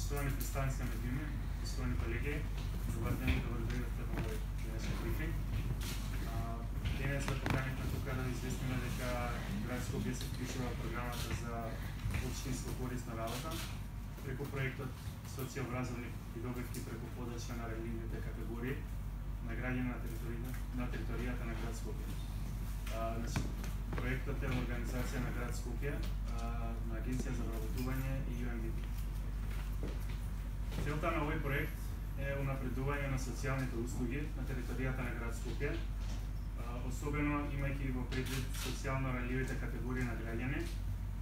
Poštovani predstavnici med njimi, poštovani kolegi, dobar dan, dobro dojdete v moj današnji briefing. Danes v pokajanju tukaj da izvestimo, дека Grad Skopje се включва в програмата за общинско корисна работа преку проектот социообразовни придобивки преку поддршка на религиозните категории на граѓани на територијата на Град Скопје. Проектот е организација на Град Скопје, на Агенција за вработување и UNDP. Целта на овој проект е унапредување на социјалните услуги на територијата на Град Скопје, особено имајќи во предвид социјално ранливите категории на граѓани,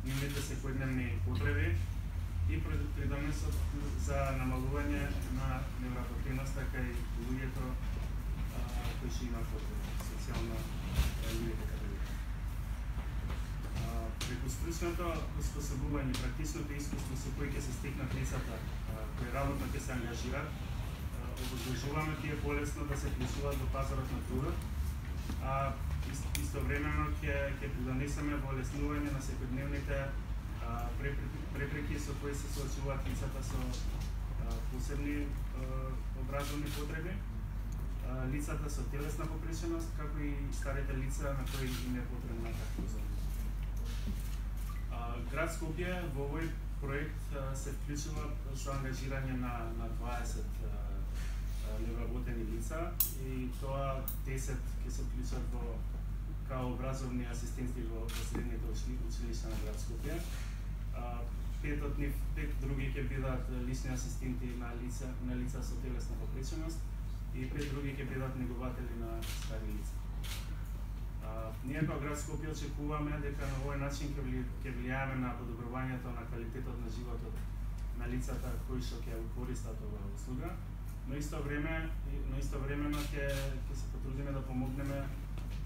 нивните секојдневни потреби и придонесот за намалување на невработеноста кај луѓето кои ќе имаат потреби социјално ранливите категории. Преку стручното осposobување и практичното искуство со кои ќе се стекнат лицата кои работно ќе се ангажираат, обезбежуваме тие полесно да се вклучуваат во пазарот на трудот, а истовремено ќе придонесеме во олеснување на секојдневните препреки со кои се соочуваат лицата со посебни образовни потреби, лицата со телесна попреченост, како и старите лица на кои им е потребна таква заштита. Град Скопје во овој проект се вклучува со ангажирање на 20 невработени лица и тоа 10 ќе се вклучат као образовни асистенти во средните училишта на Град Скопје. 5 други ќе бидат лични асистенти на лица со телесна попреченост и 5 други ќе бидат негователи на стари лица. Ние као Град Скопје очекуваме дека на овој начин ќе влијаеме на подобрувањето на квалитетот на животот на лицата кои што ќе користат оваа услуга, но истовремено ќе се потрудиме да помогнеме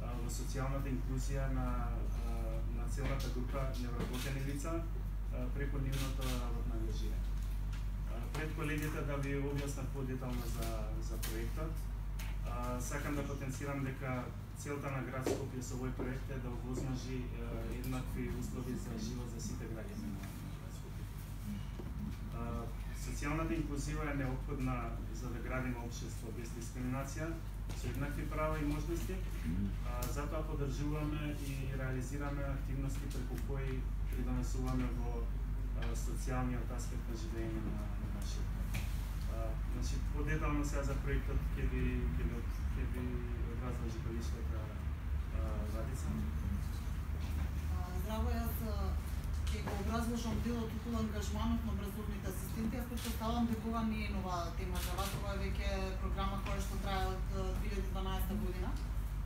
во социјалната инклузија на целата група невработени лица преку нивното работно ангажирање. Пред колегите да ви објаснат подетално за проектот, сакам да потенцирам дека целта на Град Скопје со овој проект е да овозможи еднакви услови за живот за сите граѓани на Град Скопје. Социјалната инклузива е неопходна за да градиме општество без дискриминација, со еднакви права и можности, затоа поддржуваме и реализираме активности преку кои придонесуваме во социјалниот аспект на живење на нашиот град. Подетално сега за проектот ќе ви разложи колишката Владица. Здраво, јас ќе го образложам делот околу ангажманот на образовните асистенти. Јас претпоставам дека ова не е нова тема за вас, ова е веќе програма која што трае од 2012 година.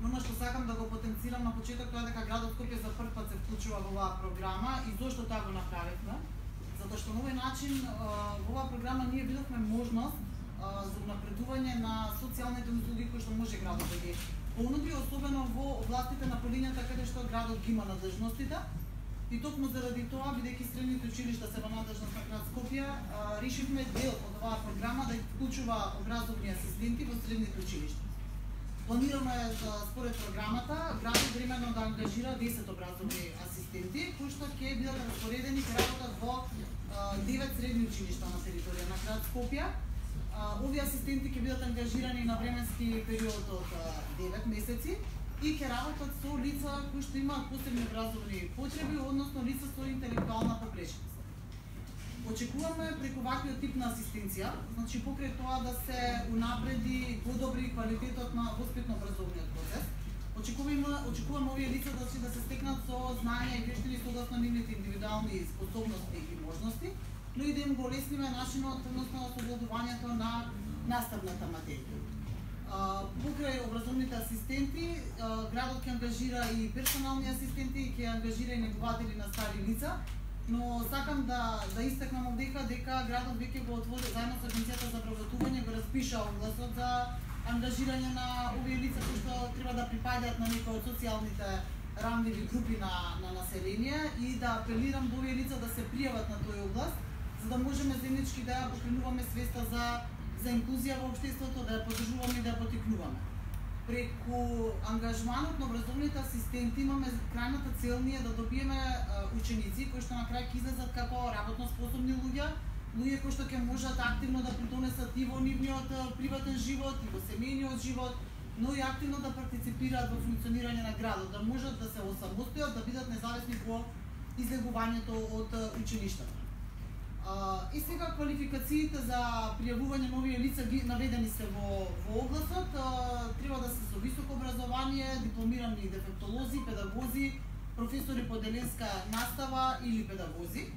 Но она што сакам да го потенцирам на почеток тоа е дека градот Скопје за прв пат се вклучува во оваа програма и зошто тоа го направивме? Затоа што на овој начин во оваа програма ние видовме можност за напредување на социјалните услуги кои што може градот да ги понуди, особено во областите на полињата каде што градот ги има надлежностите. И токму заради тоа, бидејќи средните училишта се во надлежност на Град Скопје, решивме дел од оваа програма да вклучува образовни асистенти во средните училишта. Планирано е според програмата градот времено да ангажира 10 образовни асистенти кои што ќе бидат распоредени ќе работат во 9 средни училишта на територија на Град Скопје. Овие асистенти ќе бидат ангажирани на временски период од 9 месеци и ќе работат со лица кои што имаат посебни образовни потреби, односно лица со интелектуална попреченост. Очекуваме преку ваквиот тип на асистенција, значи покрај тоа да се унапреди и подобри квалитетот на воспитно-образовниот процес, очекуваме овие лица да се стекнат со знаења и вештини согласно нивните индивидуални способности и можности, но и да им го олесниме начинот, односно совладувањето на наставната материја. Покрај образовните асистенти, градот ќе ангажира и персонални асистенти и ќе ангажира и негователи на стари лица, но сакам да истакнам овдека дека градот веќе го отвори заедно со Агенцијата за вработување го распиша огласот за ангажирање на овие лица кои што треба да припаѓаат на некои од социјалните ранливи групи на население и да апелирам до овие лица да се пријават на тој оглас, за да можеме заеднички да ја покренуваме свеста за инклузија во општеството, да ја поддржуваме и да ја поттикнуваме. Преку ангажманот на образовните асистенти имаме крајната цел ние да добиеме ученици кои што на крај ќе излезат како работно способни луѓе, луѓе кои што ќе можат активно да придонесат и во нивниот приватен живот, и во семејниот живот, но и активно да партиципираат во функционирање на градот, да можат да се осамостојат, да бидат независни во излегувањето од училиштата. И сега квалификациите за пријавување нови лица ги наведени се во огласот. Треба да се со високо образование, дипломирани дефектолози, педагози, професори по деленска настава или педагози.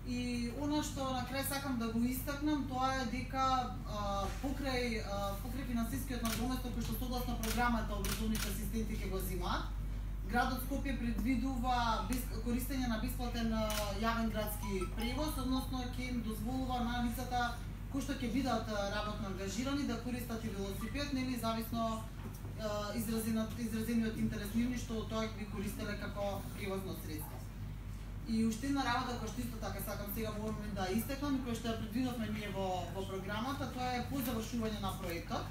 И она што на крај сакам да го истакнам, тоа е дека покрај финансискиот надоместок кој што согласно програмата образовните асистенти ќе го земаат, градот Скопје предвидува користење на бесплатен јавен градски превоз, односно ќе им дозволува на лицата кои што ќе бидат работно ангажирани да користат и велосипед, нели зависно изразениот интерес нивни што тоа ги користеле како превозно средство. И уште една работа која што исто така сакам сега во момент да истекнам и која што ја предвидовме ние во програмата, тоа е по завршување на проектот.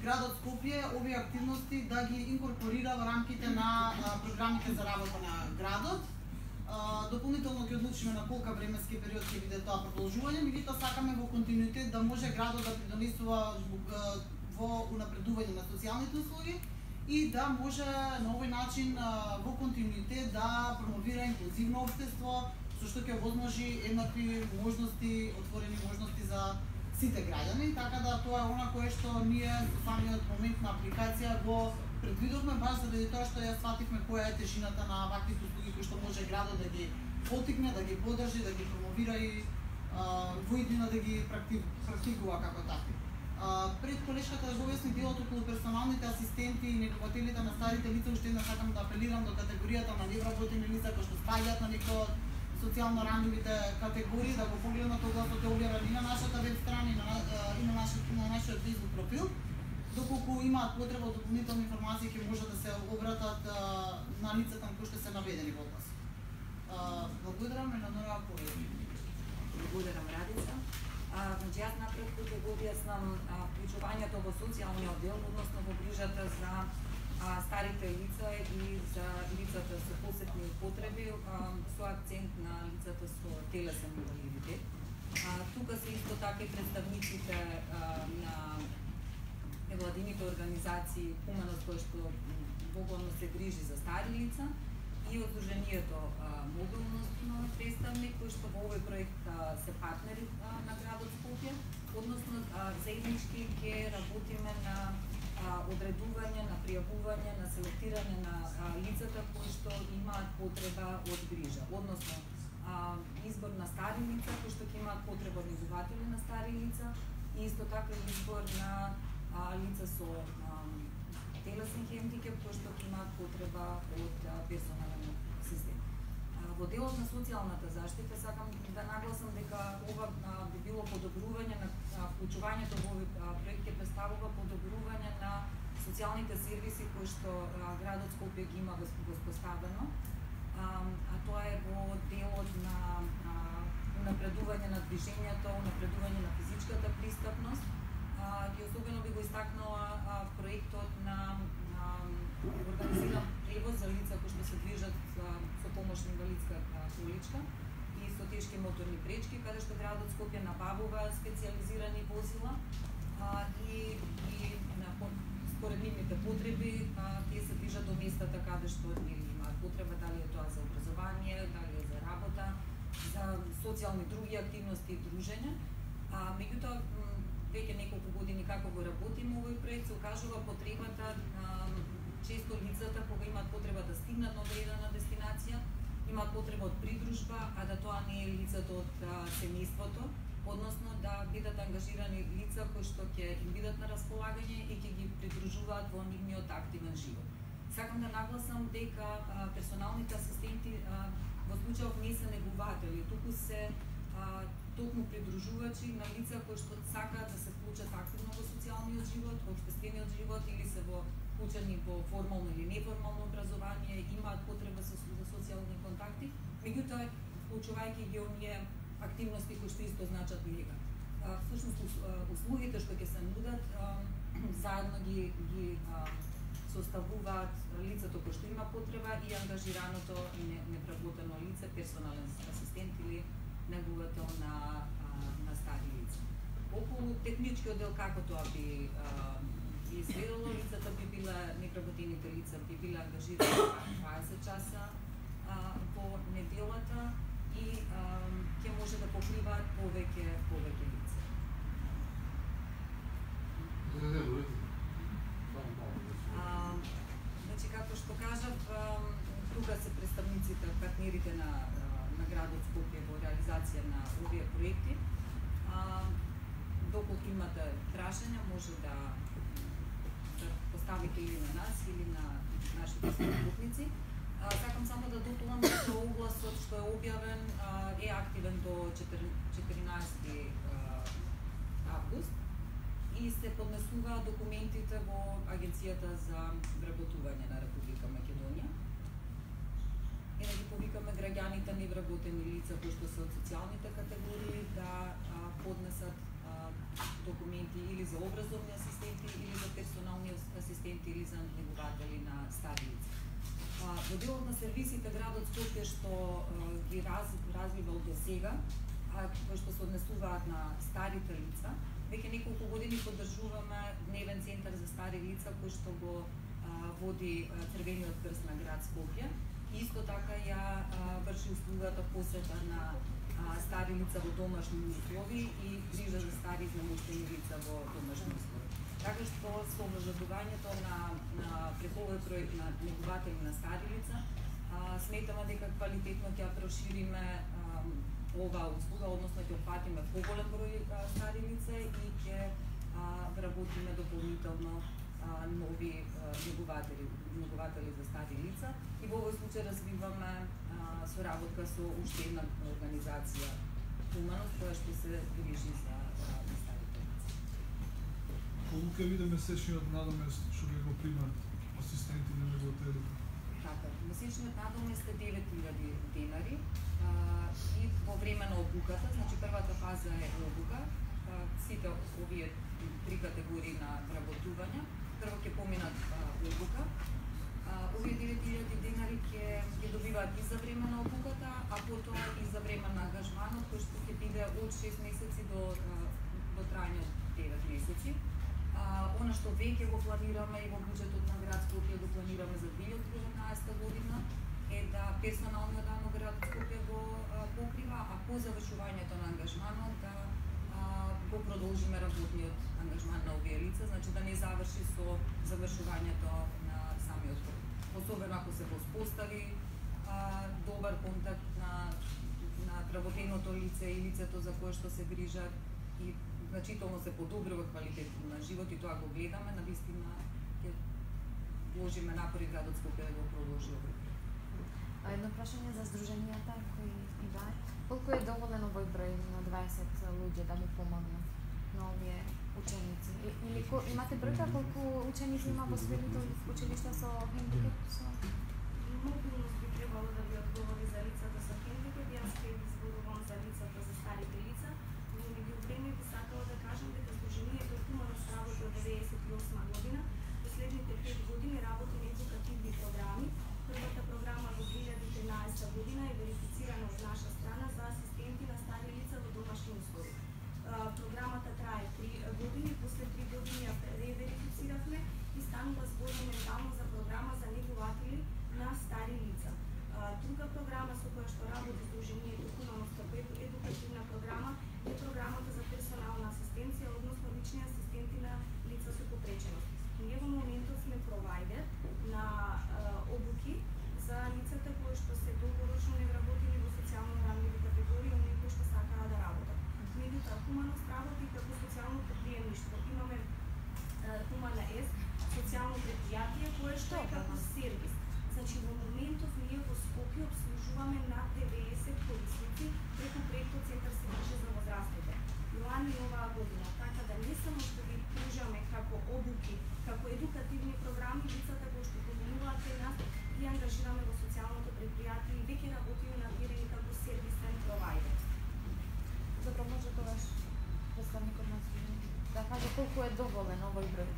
Градот Скопје овие активности да ги инкорпорира во рамките на програмите за работа на градот. Дополнително ќе одлучиме на колка временски период ќе биде тоа продолжување, меѓутоа сакаме во континуитет да може градот да придонесува во унапредување на социјалните услуги и да може на овој начин во континуитет да промовира инклузивно општество, со што ќе овозможи еднакви можности, отворени можности за сите граѓани, така да тоа е она кое што ние во самиот момент на апликација го предвидовме баш заради тоа што ја свативме која е тежината на ваквите услуги кои што може градот да ги поттикне, да ги поддржи, да ги промовира и во иднина да ги практикува како такви. Пред колешката да го објасни делот околу персоналните асистенти и негователите на старите лица, уште една сакам да апелирам до категоријата на невработени лица кои што спаѓаат на некој од социјално рандовите категории, да го погледнат огласот е објавен и на нашата веб страна и на нашиот Facebook профил. Доколку имаат потреба од дополнителни информации, ќе можат да се обратат на лицата кои што се наведени во огласот. Благодарам и на нова повеќе. Благодарам, Радица. Значи, јас накратко ќе го објаснам вклучувањето во социјалниот дел, односно во грижата за старите лица и за лицата со посебни потреби, со акцент на лицата со телесен инвалидитет. Тука се исто така и представниците на невладините организации Хуманост кој што богално се грижи за стари лица и од Сдруженијето Мобилност представник кој што во овој проект се партнери на градот Скопје, односно заеднички ќе работиме на одредување, на пријавување, на селектирање на лицата кои што имаат потреба од грижа, односно избор на стари лица кои што ќе имаат потреба од негователи на стари лица и исто така избор на лица со телесен хендикеп кои што ќе имаат потреба од персонален асистент. Во делот на социјалната заштита сакам да нагласам дека ова би било подобрување на вклучувањето во овој проект ќе представува подобрување на социјалните сервиси кои што градот Скопје ги има воспоставено, а тоа е во делот на унапредување на движењето, унапредување на физичката пристапност и особено би го истакнала проектот на организиран превоз за лица кои што се движат со помош на инвалидска количка и со тешки моторни пречки, каде што градот Скопје набавува специјализирани возила и според нивните потреби тие се движат до местата каде што имаат потреба, дали е тоа за образование, дали е за работа, за социјални други активности и дружења. Меѓутоа, веќе неколку години како го работиме овој проект, се укажува потребата често лицата кога имаат потреба да стигнат на одредена дестинација, имаат потреба од придружба, а да тоа не е лицето од семејството, односно да бидат ангажирани лица кои што ќе им бидат на располагање и ќе ги придружуваат во нивниот активен живот. Сакам да нагласам дека персоналните асистенти во случајов не се негователи, туку се токму придружувачи на лица кои што сакаат да се вклучат активно во социјалниот живот, во општествениот живот или се вклучени во формално или неформално образование, имаат потреба за социјални контакти, меѓутоа вклучувајќи ги оние активности кои што исто значат njega. Всушност услугите што ќе се нудат заедно ги составуваат лицето кој што има потреба и ангажираното и невработено лице, персонален асистент или неговател на на стари лица. Околу техничкиот дел како тоа би изгледало, лицата би била, невработените лица би биле ангажирани 20 часа по неделата и ќе може да покриваат повеќе лица. Значи, како што кажав, тука се представниците, партнерите на градот Скопје во реализација на овие проекти. Доколку имате прашања, може да поставите или на нас, или на нашите соработници. Сакам само да дополнам дека огласот што е објавен е активен до 14 август и се поднесуваат документите во Агенцијата за вработување на Република Македонија. И да ги повикаме граѓаните невработени лица кои што се од социјалните категории да поднесат документи или за образовни асистенти, или за персонални асистенти, или за негователи на стари лица. Во делот на сервисите градот Скопје што ги развивал до сега, кои што се однесуваат на старите лица, веќе неколку години поддржуваме дневен центар за стари лица кој што го води Црвениот крст на град Скопје. Исто така ја врши услугата посета на стари лица во домашни услови и грижа за стари изнемоштени лица во домашни услови. Така што со образувањето на преку овој проект на негователи на стари лица, сметаме дека квалитетно ќе прошириме оваа услуга, односно ќе опфатиме поголем број стари лица и ќе вработиме дополнително нови негователи за стари лица. И во овој случај развиваме соработка со уште една организација Хуманост, која што се грижи за старите лица. Колку ќе биде месечниот надомест што ќе го примат асистенти на негователи? Така, месечниот надомест е 9000 денари и во време на обуката, значи првата фаза е обука, сите овие три категории на вработување, прво ќе поминат обука. Овие 9000 денари ќе добиваат и за време на обуката, а потоа и за време на ангажманот, кој што ќе биде од 6 месеци до трајање од 9 месеци. Она што веќе го планираме и во буџетот на град Скопје го планираме за 2019 година е да персоналниот дан на град Скопје го покрива, а по завршувањето на ангажманот да го продолжиме работниот ангажман на овие лица, значи да не заврши со завршувањето на самиот проект. Особено ако се воспостави добар контакт на вработеното лице и лицето за кое што се грижат и значително се подобрува квалитетот на живот и тоа го гледаме, навистина ќе вложиме напори градот Скопје да го продолжи овој проект. Едно прашање за здруженијата кои идваат. Колку е доволен овој број на 20 луѓе да му помогнат на овие ученици? Или имате бројка колку ученици има во средните училишта со хендикеп? Мобилност би требало да ви одговори за лицата со хендикеп, јас ќе ви зборувам за лицата за старите лица, но меѓувреме би сакала да кажам дека Здруженијето Хуманост работи од 1998 година. Последните 5 години работи на едукативни програми. Првата програма во 2013 година е верифицирана од наша страна за асистенти на стари лица во домашни услови. Програмата трае 3 години, после 3 години ја реверифициравме и станува збор моментално за програма за негователи на стари лица. Друга програма со која што работи Здруженијето Хуманост како едукативна програма е програмата за персонална асистенција, односно лични асистенти на лица со попреченост. Ние во моментот сме провајдер на обуки за лицата кои што се долгорочно невработени во социјално ранливи категории, оние кои што сакаат да работат. Меѓутоа, Хуманост работи како социјално предприемништво. Имаме Хумана С, социјално предпријатие кое што е како сервис. Значи, во моментов ние во Скопје обслужуваме над 90 корисници преку проектот Центар се грижи за возрастните. Лани оваа година, така да не само што ги пружаме како обуки, како едукативни програми, лицата кои што поминуваат кај нас ги ангажираме во социјалното предпријатие и веќе работиме набирани како сервисен провајдер. Добро, може тогаш представникот на Здруженијето да каже колку е доволен овој број?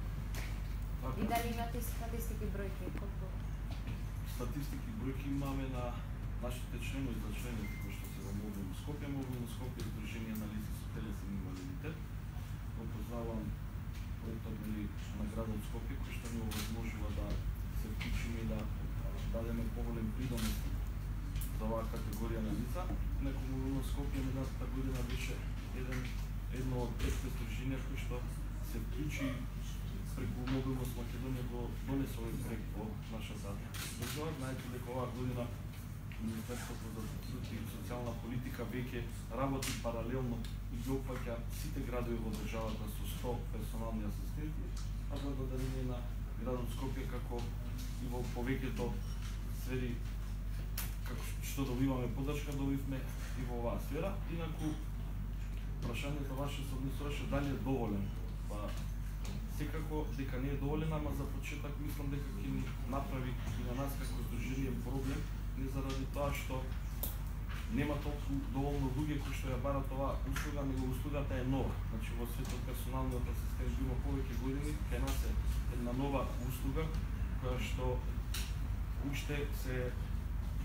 И дали имате статистики бројки колку? Статистики бројки имаме на нашите членови за члените кои што се во Мобилно Скопје, Здружение на лица со телесен инвалидитет. Го познавам проектот на градот Скопје, кој што ни овозможува да се вклучиме и да дадеме поголем придонес за оваа категорија на лица. Неколку Скопје минатата година беше едно од првите здруженија кои што се вклучи преку Мобилност Македонија го донесе овој проект во нашата држава. Знаете дека оваа година Министерството за труд и социјална политика веќе работи паралелно и ги опфаќа сите градови во државата со 100 персонални асистенти, а благодарение на градот Скопје како и во повеќето сфери како што добиваме поддршка, добивме и во оваа сфера. Инаку прашањето ваше се однесуваше дали е доволен. Па секако дека не е доволен, ама за почеток мислам дека ќе ни направи и на нас како здружение проблем, не заради тоа што нема толку доволно луѓе кои што ја барат оваа услуга, него услугата е нова. Значи во светот персоналниот асистент има повеќе години, кај нас е една нова услуга која што уште се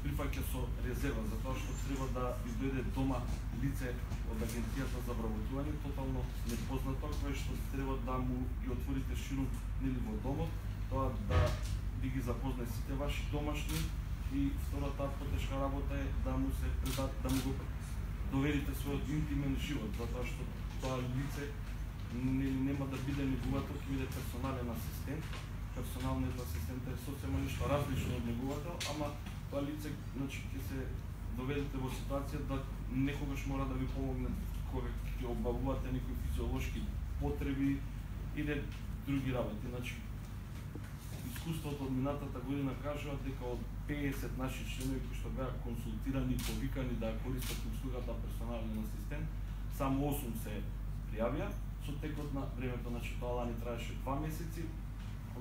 прифаќа со резерва, затоа што треба да ви дојде дома лице од Агенцијата за вработување, тотално непознато, кое што треба да му ги отворите ширум нели во домот, тоа да ви ги запознае сите ваши домашни, и втората потешка работа е да му се да му го доверите својот интимен живот, затоа што тоа лице нема да биде неговател, ќе биде персонален асистент. Персоналниот асистент е сосема нешто различно од неговател, ама тоа лице значи ќе се доведете во ситуација да некогаш мора да ви помогне кога ќе обавувате некои физиолошки потреби или други работи. Значи искуството од минатата година кажува дека од 50 наши членови кои што беа консултирани и повикани да користат услугата персонален асистент, само 8 се пријавија. Со текот на времето, значи тоа лани траеше 2 месеци,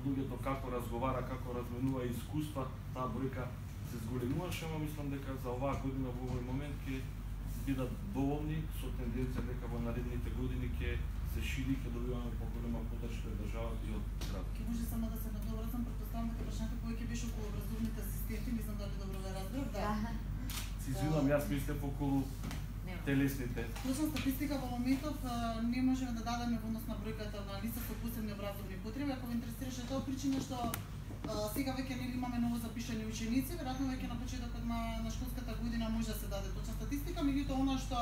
луѓето како разговара, како разменува искуства, таа бројка се зголемуваше, ама мислам дека за оваа година во овој момент ќе бидат доволни со тенденција дека во наредните години ќе се шири, ќе добиваме поголема поддршка од државата и од градот. Ке може само да се надоврзам, претпоставам дека прашањето повеќе беше околу образовните асистенти, не знам дали добро ве разбрав, да. Се извинувам, јас мислев околу телесните. Точна статистика во моментов не можеме да дадеме во однос на бројката на лица со посебни образовни потреби. Ако ве интересираше тоа, причина што сега веќе нели имаме ново запишани ученици, веројатно веќе на почетокот на школската година може да се даде точна статистика, меѓутоа она што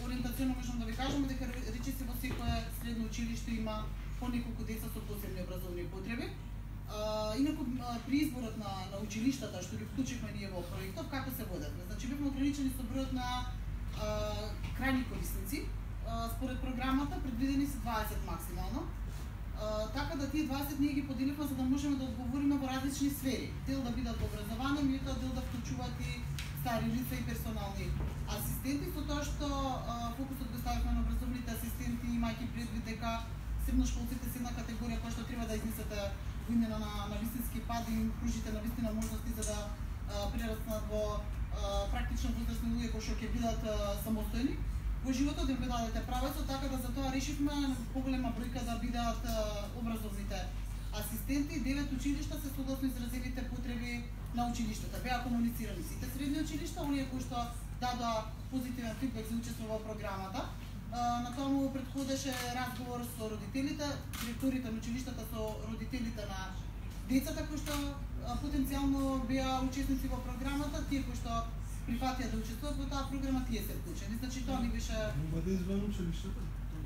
ориентационно можам да ви кажам дека речиси во секое средно училиште има по неколку деца со посебни образовни потреби. Инаку при изборот на училиштата што ги вклучивме ние во проектот, како се водевме? Значи бевме ограничени со бројот на крајни корисници. Според програмата предвидени се 20 максимално. Така да тие 20 ние ги поделивме за да можеме да одговориме во различни сфери. Дел да бидат образовани, меѓутоа дел да вклучуваат и стари лица и персонални асистенти, со тоа што фокусот го ставивме на образовните асистенти, имајќи предвид дека средношколците се една категорија која што треба да изнесете во имена на вистински пат, да им пружите на вистина можности за да прераснат во практично возрастни луѓе кои што ќе бидат самостојни во животот, да им дадете правецот, така да за тоа решивме поголема бројка да бидат образовните асистенти. 9 училишта се согласно изразените потреби на училиштата. Беа комуницирани сите средни училишта, оние кои што дадоа позитивен фидбек за учество во програмата. На тоа му претходеше разговор со родителите, директорите на училиштата со родителите на децата кои што потенцијално беа учесници во програмата, тие кои што прифатија да учествуваат во таа програма, тие се вклучени. Значи тоа ни беше Имате извън училиштата?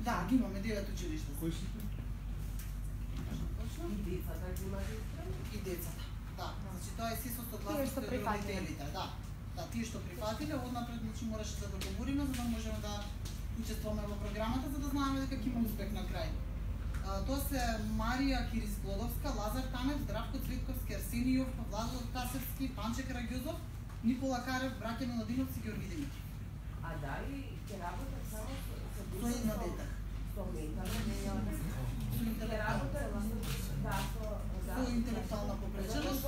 Да, ги имаме 9 училишта. Кои се тоа? И децата ги имате и децата. Да, значи тоа е се со согласност на родителите, да. Да, тие што прифатиле, однапред значи мораше да договориме за да можеме да учествуваме во програмата за да знаеме дека ќе има успех на крај. Тоа се Марија Кирис-Глодовска, Лазар Танев, Здравко Цветковски, Арсенијов, Владо Тасевски, Панче Караѓозов, Никола Карев, браќа Миладиновци, Георги Димитров. А дали ќе работат само Со една дете. Со ментална Со интелектуална попреченост.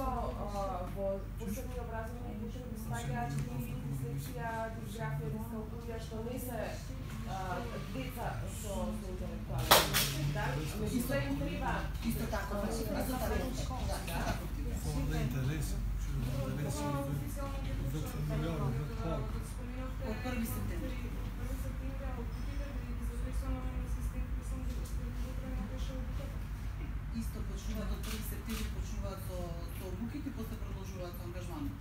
Во посебни образовни потреби спаѓаат и дислексија, дисграфија, дискалкулија, што не се деца со интелектуални потреби. Дали исто им треба исто така, исто така. Да интереси. Од 1 септември. обуките и после продолжуваат со ангажманот.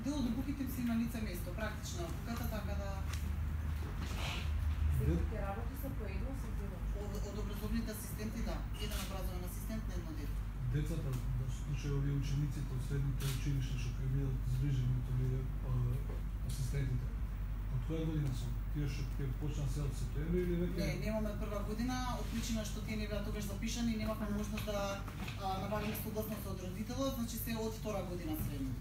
Дел од обуките си на лице место, практична обуката, така да Секој ќе работи со по едно, со дете. од образовните асистенти, да, еден образовен асистент на едно дете. Децата, во случај овие учениците од средните училишта што ќе бидат згрижени од овие асистентите, од која година се? Тие што ќе почнат се од септември или веќе? Не, немаме прва година, од причина што тие не беа тогаш запишани и немавме можност да набавиме согласност од родителот, значи се од втора година средно.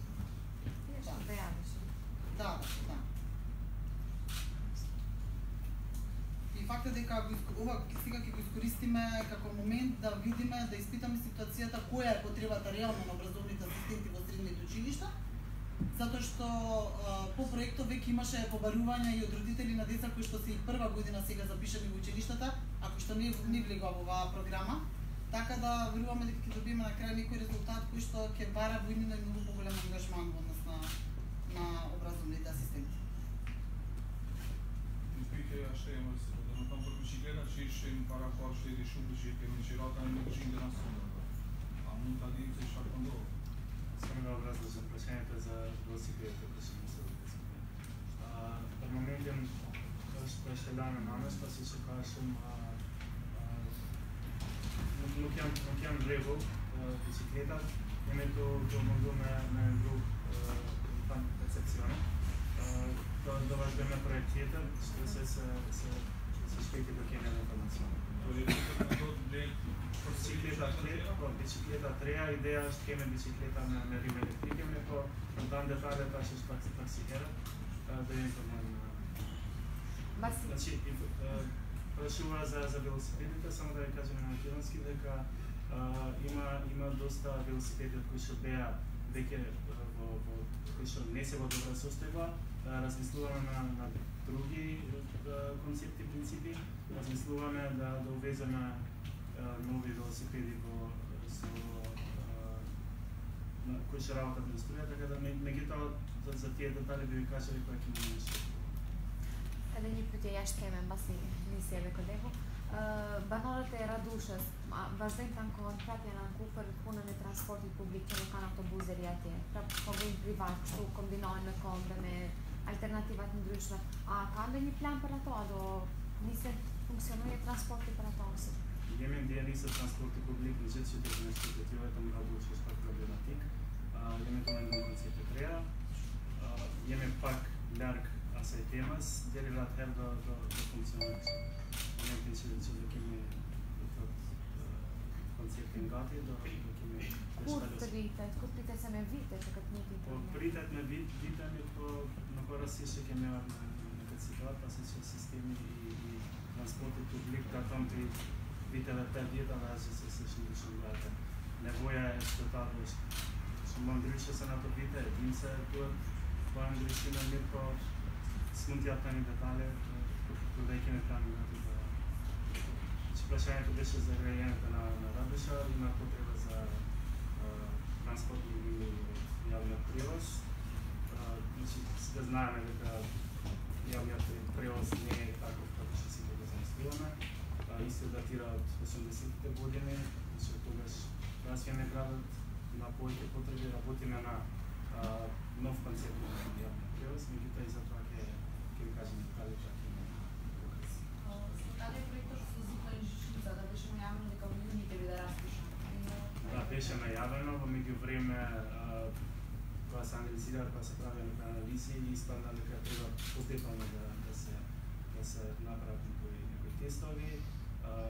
Тие што да јавиш. Да. И фактот дека ова сега ќе го искористиме како момент да видиме, да испитаме ситуацијата која е потребата реално на образовните асистенти во средните училишта, затоа што по проектот веќе имаше побарувања и од родители на деца кои што се и прва година сега запишани во училиштата, ако што не влегува во оваа програма, така да веруваме дека ќе добиеме на крај некој резултат кој што ќе бара во именно и многу поголем ангажман во однос на образовните асистенти. Ще има да там прво ще гледа, че ще им пара хора, ще реши обучите, че рота не може да нас а му тади се шакон долу. Само да образложам прашањето за велосипедите кои се мислили. Во моментен кој ще даме наместа, се се кажем Лукјан Револ, бicikleta, името до моду на друг перцепцијон. Да вас беме проектите, што се спеки до кене информација. Бicikleta треја, идеја што кеме бicikleta на Рим Електрике, неко там деталите што таксикера, да ја информирам. Значи, прашува за велосипедите, само да ја кажем на македонски дека има доста велосипеди кои што беа веќе кои што не се во добра состојба, размислуваме на други концепти, принципи, размислуваме да увеземе нови велосипеди кои што работат на струја, така да меѓутоа за тие детали би ви кажали кој ќе ми нешто. Еден пат ја штемен баси ни себе кодево. Банората е радуша, важден танко пратена купер пунене транспорти публичен кан автобузеријате, погој приват, што комбиноваме комбеме, алтернативатни друштва. А каде ни план para тоа до ни се функционира транспорти para тоа се? Имаме дијали се транспорти публични, жеците за нешто тоа е таму работи што е проблематик. Имаме тоа еден концепт треја. Имаме пак ларг асај темас, делират хер до функционирање. Имаме пенсионерци да кеме концепт ингати до кеме Куртите се ме вите, како нити. Приоритет ме вите на хора се што ќе меат на кацитат, па се системи и транспорти публик, да там при вителе те диета да се слични града. Невоја е што таа што мандриче се на тоа вите, им се тоа англичина леко смутјат на детали, додејќи не таму на тоа. Прашањето беше за граѓањето на Радуша, има потреба за транспорт или јавниот превоз. Да знаеме дека јавниот превоз не е таков како што сите го замислуваме. Исто датира од 80-тите години, што тогаш развиеме градот, има повеќе потреби, работиме на нов концепт на јавниот превоз, меѓутоа и за тоа ќе ви кажем детали како Дали проектот со зидна жичница да беше најавено дека во јуни ќе биде распишан? Да, беше најавено, во меѓувреме кога се анализира, кога се прави анализи и испадна дека треба постепено да се направат некои тестови,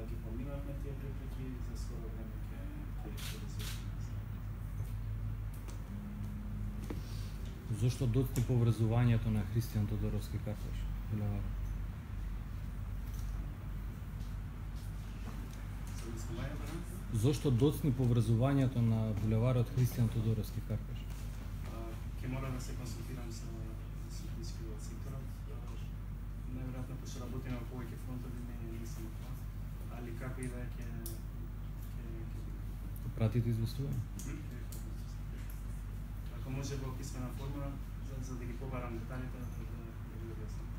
ги поминавме тие препреки, за скоро време ќе известиме. Зошто доцни по образованието на Христијан Тодоровски Карпаш? Зошто доцни по образованието на булеварот Христијан Тодоровски Карпаш? Ќе мора да се консултирам со искривот секторот. Најверојатно ќе работиме на повеќе фронтови, не само тоа, али како и да е ќе пратите известување? Ако може во писмена форма, за да ги побарам деталите, да ги објаснам.